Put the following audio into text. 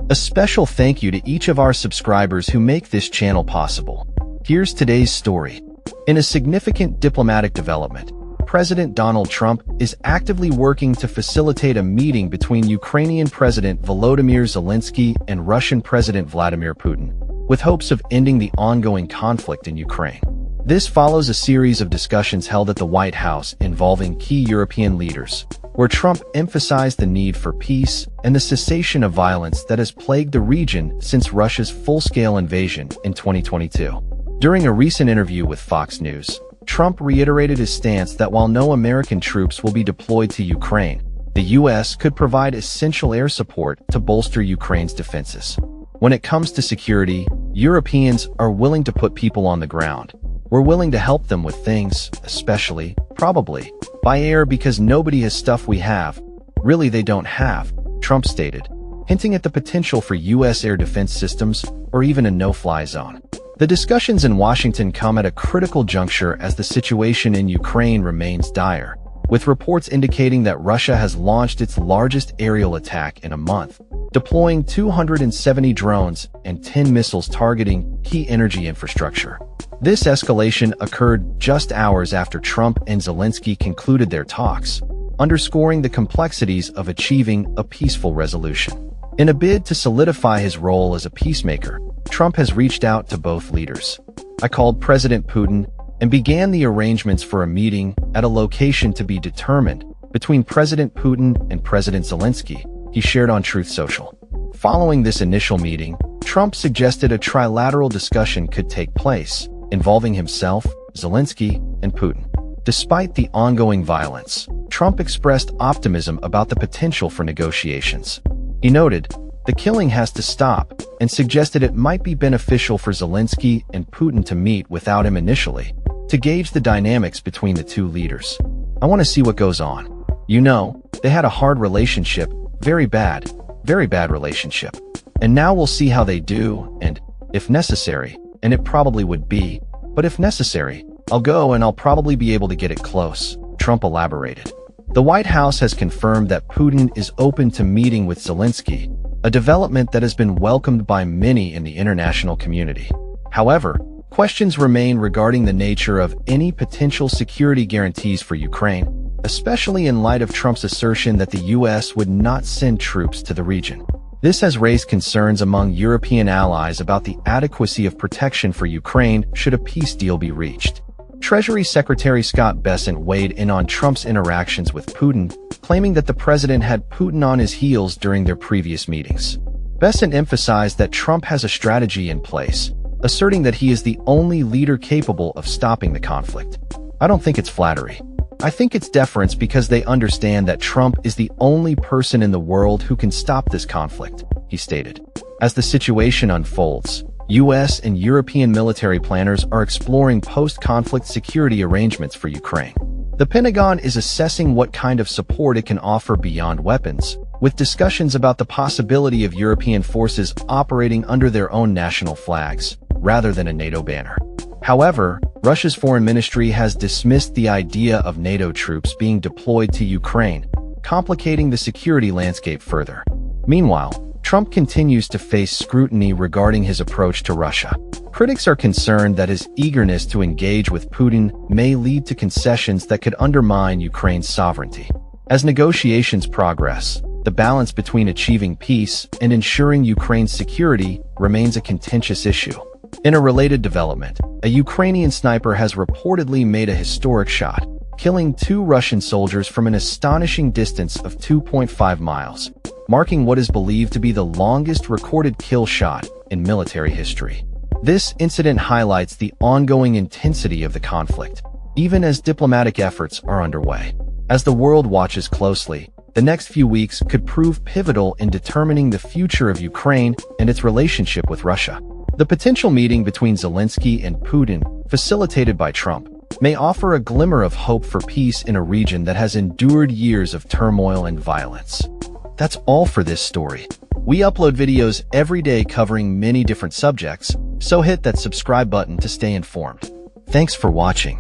A special thank you to each of our subscribers who make this channel possible. Here's today's story. In a significant diplomatic development, President Donald Trump is actively working to facilitate a meeting between Ukrainian President Volodymyr Zelensky and Russian President Vladimir Putin, with hopes of ending the ongoing conflict in Ukraine. This follows a series of discussions held at the White House involving key European leaders, where Trump emphasized the need for peace and the cessation of violence that has plagued the region since Russia's full-scale invasion in 2022. During a recent interview with Fox News, Trump reiterated his stance that while no American troops will be deployed to Ukraine, the U.S. could provide essential air support to bolster Ukraine's defenses. When it comes to security, Europeans are willing to put people on the ground. We're willing to help them with things, especially, probably, by air because nobody has stuff we have. Really, they don't have, Trump stated, hinting at the potential for U.S. air defense systems or even a no-fly zone. The discussions in Washington come at a critical juncture as the situation in Ukraine remains dire, with reports indicating that Russia has launched its largest aerial attack in a month, deploying 270 drones and 10 missiles targeting key energy infrastructure. This escalation occurred just hours after Trump and Zelensky concluded their talks, underscoring the complexities of achieving a peaceful resolution. In a bid to solidify his role as a peacemaker, Trump has reached out to both leaders. I called President Putin and began the arrangements for a meeting at a location to be determined between President Putin and President Zelensky, he shared on Truth Social. Following this initial meeting, Trump suggested a trilateral discussion could take place, involving himself, Zelensky, and Putin. Despite the ongoing violence, Trump expressed optimism about the potential for negotiations. He noted, "The killing has to stop," and suggested it might be beneficial for Zelensky and Putin to meet without him initially, to gauge the dynamics between the two leaders. "I want to see what goes on. You know, they had a hard relationship, very bad relationship. And now we'll see how they do, and, if necessary, and it probably would be, but if necessary, I'll go and I'll probably be able to get it close," Trump elaborated. The White House has confirmed that Putin is open to meeting with Zelensky, a development that has been welcomed by many in the international community. However, questions remain regarding the nature of any potential security guarantees for Ukraine, especially in light of Trump's assertion that the U.S. would not send troops to the region. This has raised concerns among European allies about the adequacy of protection for Ukraine should a peace deal be reached. Treasury Secretary Scott Bessent weighed in on Trump's interactions with Putin, claiming that the president had Putin on his heels during their previous meetings. Bessent emphasized that Trump has a strategy in place, asserting that he is the only leader capable of stopping the conflict. "I don't think it's flattery. I think it's deference because they understand that Trump is the only person in the world who can stop this conflict," he stated. As the situation unfolds, U.S. and European military planners are exploring post-conflict security arrangements for Ukraine. The Pentagon is assessing what kind of support it can offer beyond weapons, with discussions about the possibility of European forces operating under their own national flags, rather than a NATO banner. However, Russia's foreign ministry has dismissed the idea of NATO troops being deployed to Ukraine, complicating the security landscape further. Meanwhile, Trump continues to face scrutiny regarding his approach to Russia. Critics are concerned that his eagerness to engage with Putin may lead to concessions that could undermine Ukraine's sovereignty. As negotiations progress, the balance between achieving peace and ensuring Ukraine's security remains a contentious issue. In a related development, a Ukrainian sniper has reportedly made a historic shot, killing 2 Russian soldiers from an astonishing distance of 2.5 miles, marking what is believed to be the longest recorded kill shot in military history. This incident highlights the ongoing intensity of the conflict, even as diplomatic efforts are underway. As the world watches closely, the next few weeks could prove pivotal in determining the future of Ukraine and its relationship with Russia. The potential meeting between Zelensky and Putin, facilitated by Trump, may offer a glimmer of hope for peace in a region that has endured years of turmoil and violence. That's all for this story. We upload videos every day covering many different subjects, so hit that subscribe button to stay informed. Thanks for watching.